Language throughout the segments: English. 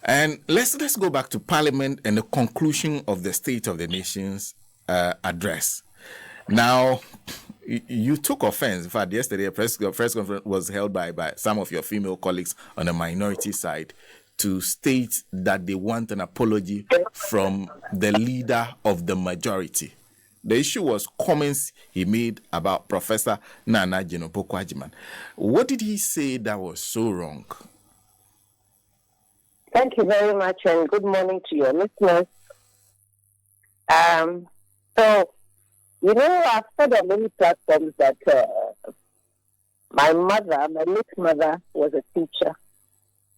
And let's go back to Parliament and the conclusion of the State of the Nation's address. Now, you took offense. In fact, yesterday a press conference was held by some of your female colleagues on the minority side to state that they want an apology from the leader of the majority. The issue was comments he made about Professor Nana Opoku-Agyeman. What did he say that was so wrong? Thank you very much, and good morning to your listeners. I've said on many platforms that my late mother, was a teacher.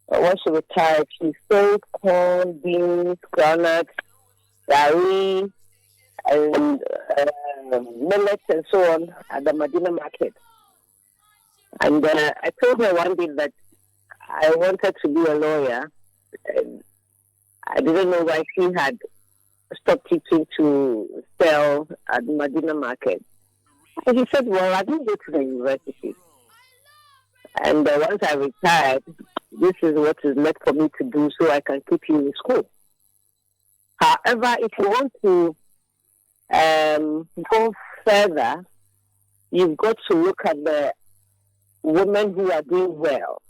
When she retired, she sold corn, beans, groundnuts, gari, and millet and so on at the Medina market. And I told her one day that I wanted to be a lawyer. And I didn't know why she had stopped teaching to sell at the Medina market. And she said, well, I didn't go to the university. And once I retired, this is what is left for me to do so I can keep you in school. However, if you want to go further, you've got to look at the women who are doing well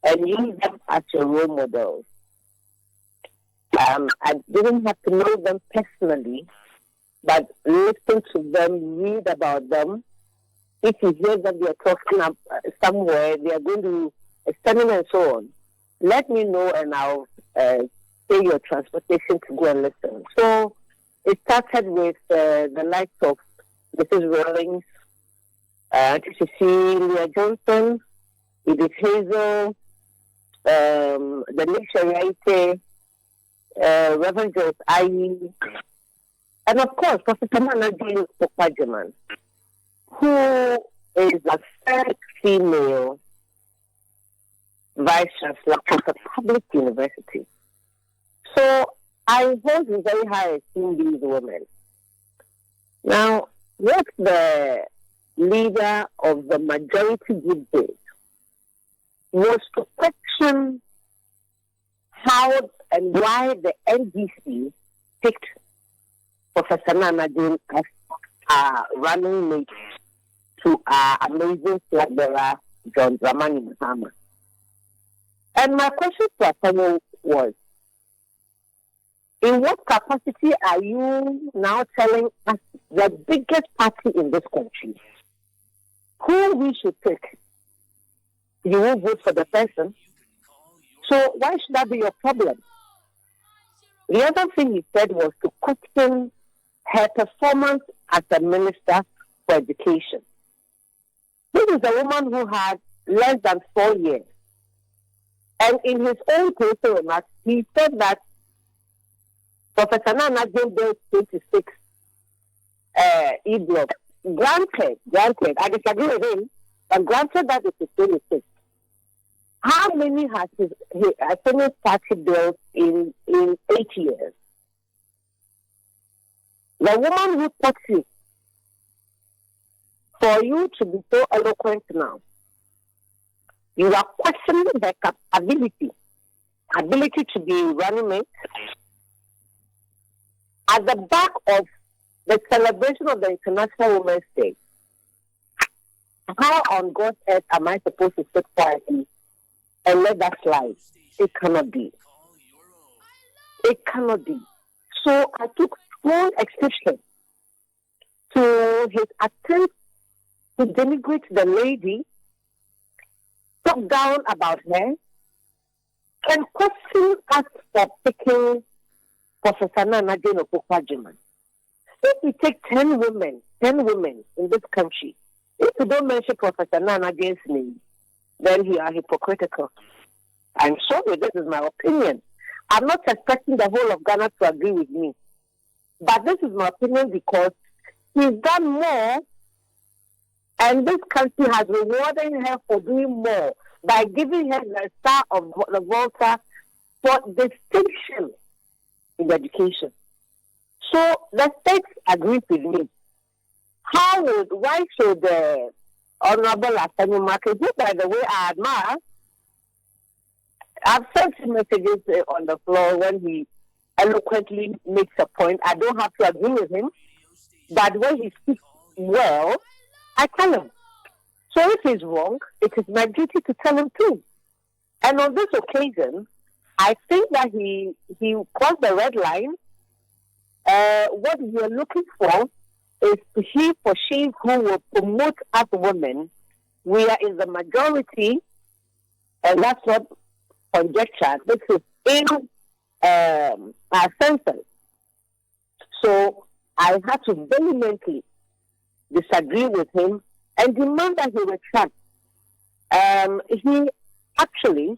and use them as your role models. I didn't have to know them personally, but listen to them, read about them. If you hear that they are talking up somewhere, they are going to a seminar and so on, let me know and I'll pay your transportation to go and listen. So it started with the likes of Mrs. Rawlings, Cecilia Johnson, Edith Hazel, the Shariate, Reverend Joyce Ayi, and of course, Professor Nana Opoku-Agyeman, who is the first female vice chancellor of a public university. So I hold in very high esteem these women. Now, what the leader of the majority group did was to question how and why the NDC picked Professor Nana as running mate to our amazing flag bearer, John Dramani Mahama. And my question to Apollo was, in what capacity are you now telling us the biggest party in this country who we should pick? You won't vote for the person. So why should that be your problem? The other thing he said was to question her performance as a minister for education. This is a woman who had less than 4 years. And in his own personal remarks, he said that Professor Nana gave those 26 e-blocks. Granted, I disagree with him, but granted that it is 26. How many has he finished party bills in 8 years? The woman who taught you, for you to be so eloquent now, you are questioning the ability to be running mate at the back of the celebration of the International Women's Day. How on God's earth am I supposed to sit quietly and let that slide? It cannot be. It cannot be. So I took full exception to his attempt to denigrate the lady, talk down about her, and question us for picking Professor Nana Opoku-Agyeman. If we take 10 women in this country, if you don't mention Professor Nana's name, then you are hypocritical. I'm sorry, this is my opinion. I'm not expecting the whole of Ghana to agree with me. But this is my opinion because he's done more, and this country has rewarded her for doing more by giving her the Star of the Volta for distinction in education. So the states agree with me. Why should the Honorable Asani Market, who by the way I admire, I've sent him messages on the floor when he eloquently makes a point. I don't have to agree with him, but when he speaks well, I tell him. So if he's wrong, it is my duty to tell him too. And on this occasion, I think that he crossed the red line. What we are looking for is he for she who will promote us women. We are in the majority, and that's not conjecture. This is in our census. So I had to vehemently disagree with him and demand that he retract. He actually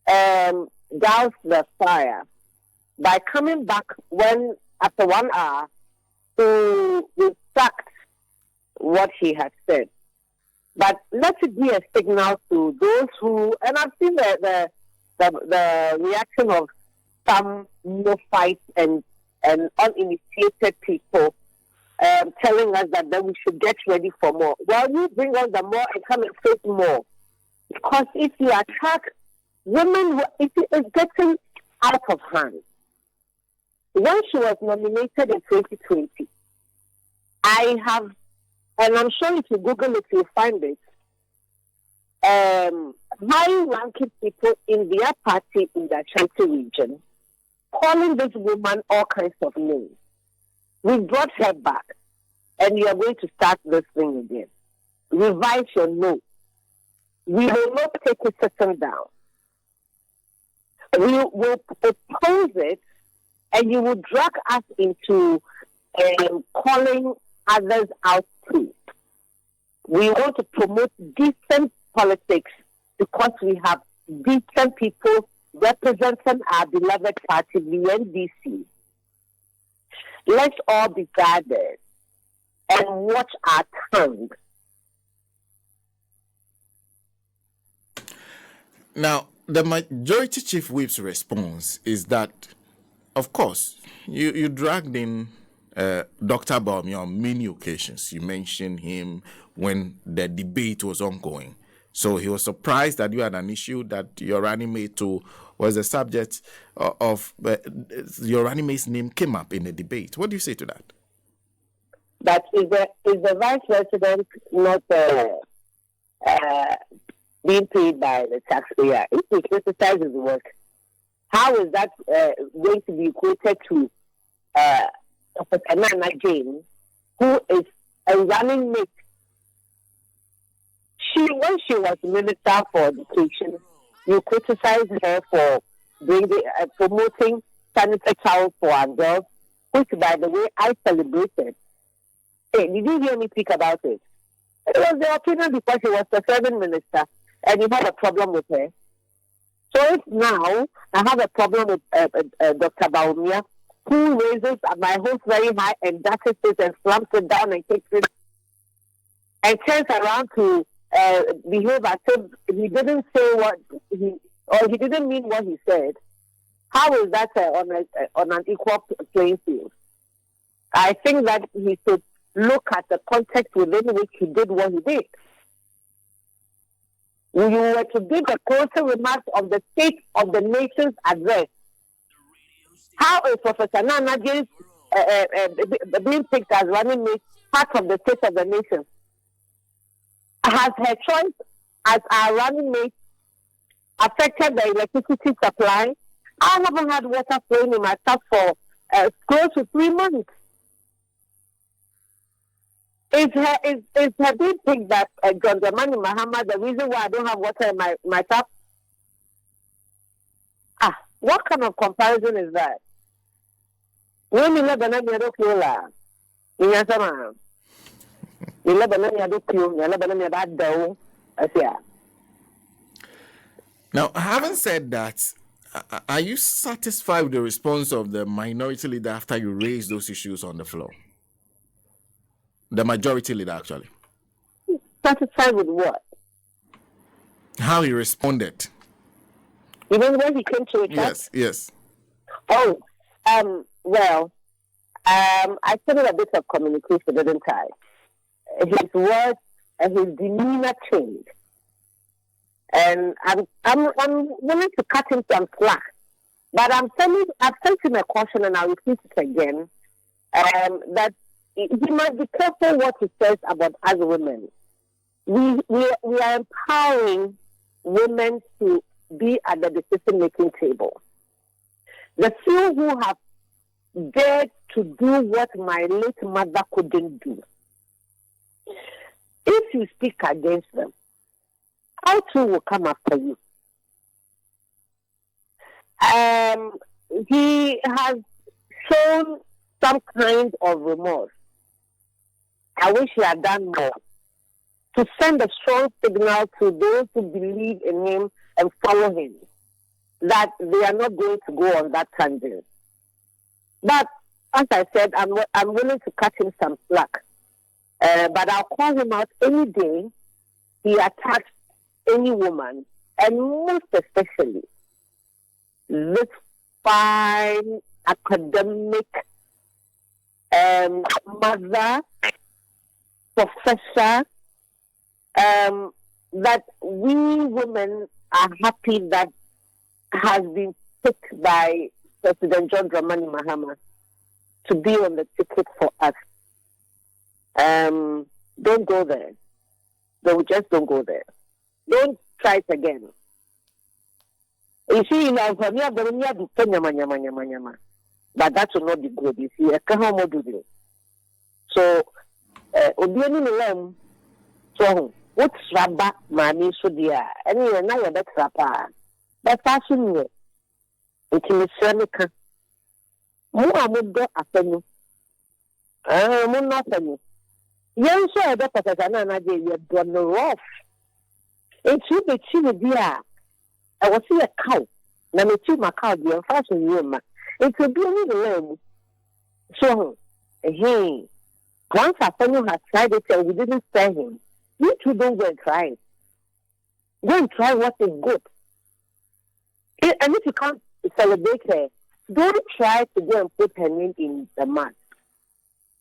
doused the fire by coming back when, after 1 hour, to retract what he had said. But let it be a signal to those who, and I've seen the reaction of some neophytes and uninitiated people telling us that then we should get ready for more. Well, you bring on the more and come and face more. Because if you attack women, it is getting out of hand. When she was nominated in 2020, I have, and I'm sure if you Google it, you'll find it, high-ranking people in their party in the Ashanti region calling this woman all kinds of names. We brought her back, and you are going to start this thing again. Revise your no. We will not take it sitting down. We will oppose it, and you will drag us into calling others out too. We want to promote decent politics because we have decent people representing our beloved party, the NDC. Let's all be guarded and watch our tongue. Now, the majority chief whip's response is that, of course, you dragged in Dr. Bawumia on many occasions. You mentioned him when the debate was ongoing. So he was surprised that you had an issue that your running mate was the subject of your running mate's name came up in the debate. What do you say to that? That is the vice president not being paid by the taxpayer? If he criticizes his work, how is that going to be equated to Professor Nana Jane, who is a running mate? When she was Minister for Education, you criticized her for promoting sanitary towels for our girls, which, by the way, I celebrated. Hey, did you hear me speak about it? It was the opinion because she was the serving minister, and you had a problem with her. So if now I have a problem with Dr. Bawumia, who raises my hopes very high and dashes it and slams it down and takes it and turns around to behave as if he didn't say he didn't mean what he said. How is that on an equal playing field? I think that he should look at the context within which he did what he did. You were to give a closer remarks of the State of the Nation's address. How is Professor Nana James being picked as running mate part of the State of the Nation? Has her choice as our running mate affected the electricity supply? I haven't had water flowing in my tap for close to 3 months. Is her being picked that John Dramani Mahama the reason why I don't have water in my tap? What kind of comparison is that? Now, having said that, are you satisfied with the response of the minority leader after you raised those issues on the floor? The majority leader, actually. Satisfied with what? How he responded. Even when he came to it? Yes. Oh, well, I said a bit of communication, didn't I? His words and his demeanor changed. And I'm willing to cut him some slack. But I've sent him a caution, and I'll repeat it again, that he must be careful what he says about us women. We are empowering women to be at the decision-making table. The few who have dared to do what my late mother couldn't do, if you speak against them, I too will come after you. He has shown some kind of remorse. I wish he had done more to send a strong signal to those who believe in him and follow him that they are not going to go on that tangent. But as I said, I'm willing to cut him some slack. But I'll call him out any day he attacks any woman, and most especially this fine academic mother, professor, that we women are happy that has been picked by President John Dramani Mahama to be on the ticket for us. Don't go there. Just don't go there. Don't try it again. You see, but that will not be good. You see, I can't do this. So, so what's Rabba, Mammy, so dear? Anyway, now you're that Rapa. That's actually it is Seneca. More would go after you. I'm not for you. Young sir, that was another day you're done the rough. It's you the chili dear. I was see a cow. Now, me chew my cow, dear, fashion you, it will be a little lame. So, hey, once our family has tried it and we didn't spare him, you two don't go and try it. Go and try what is good. And if you can't celebrate her, don't try to go and put her name in the mud.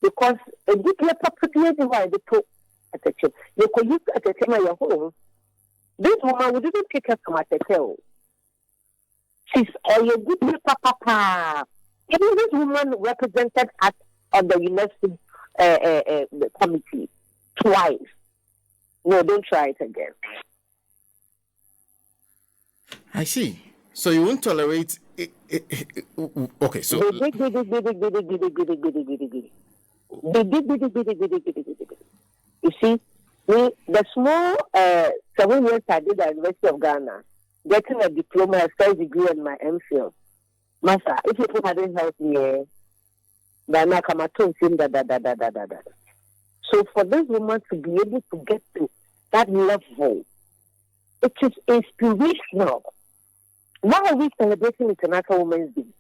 Because a good property why they put at the chip. You could use at the time of your home. This woman, we didn't pick her from at the tail. She's a good papa. Even this woman represented us on the university committee twice. No, don't try it again. I see. So you won't tolerate it. Okay, so You see, the small 7 years I did at the University of Ghana, getting a diploma, a first degree, and my MPhil. Master, if you hadn't helped me, then I come at home. So for this woman to be able to get to that level, it is inspirational. Why are we celebrating International Women's Day?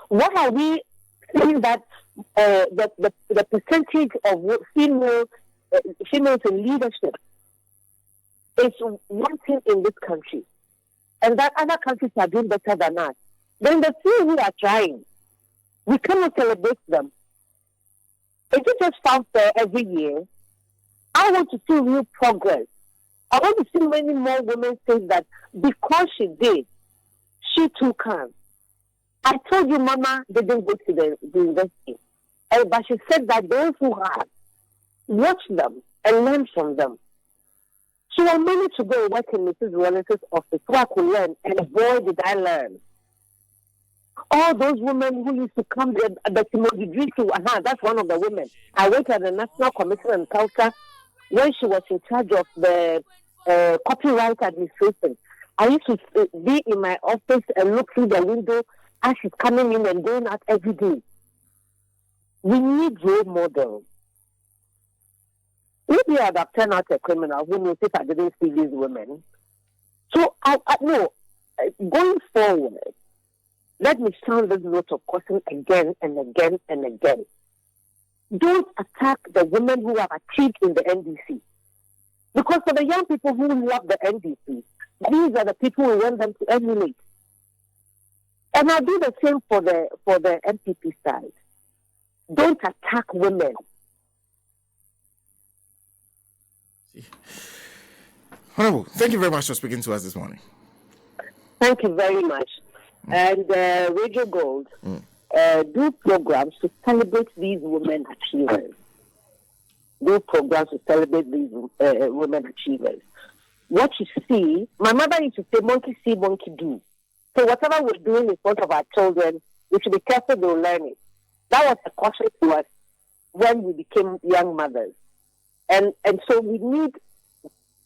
Why are we saying that the percentage of females in leadership is one thing in this country, and that other countries are doing better than us? Then the few who are trying, we cannot celebrate them. It is just found there every year. I want to see real progress. I want to see many more women say that because she did, she too can. I told you, Mama didn't go to the university. But she said that those who have, watch them and learn from them. So I managed to go and work in Mrs. Wallace's office so I could learn, and boy, did I learn. All those women who used to come there, that's one of the women. I worked at the National Commission on Culture when she was in charge of the copyright administration. I used to be in my office and look through the window as she's coming in and going out every day. We need role models. Maybe I'd have turned out a criminal. Who knows if I didn't see these women? So, going forward, let me sound this note of caution again and again and again. Don't attack the women who have achieved in the NDC. Because for the young people who love the NDC, these are the people we want them to emulate. And I'll do the same for the MPP side. Don't attack women. Honorable, thank you very much for speaking to us this morning. Thank you very much. And Radio Gold do programs to celebrate these women achievers. Do programs to celebrate these women achievers. What you see, my mother used to say, monkey see, monkey do. So whatever we're doing in front of our children, we should be careful they'll learn it. That was a caution to us when we became young mothers. And so we need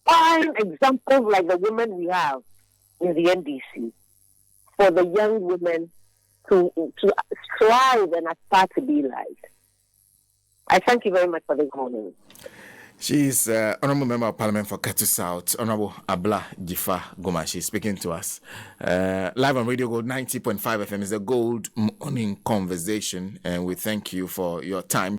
fine examples like the women we have in the NDC for the young women to strive and aspire to be like. I thank you very much for this morning. She's Honorable Member of Parliament for Ketu South, Honorable Abla Jifa Goma. She's speaking to us live on Radio Gold 90.5 FM. Is a Gold Morning Conversation, and we thank you for your time.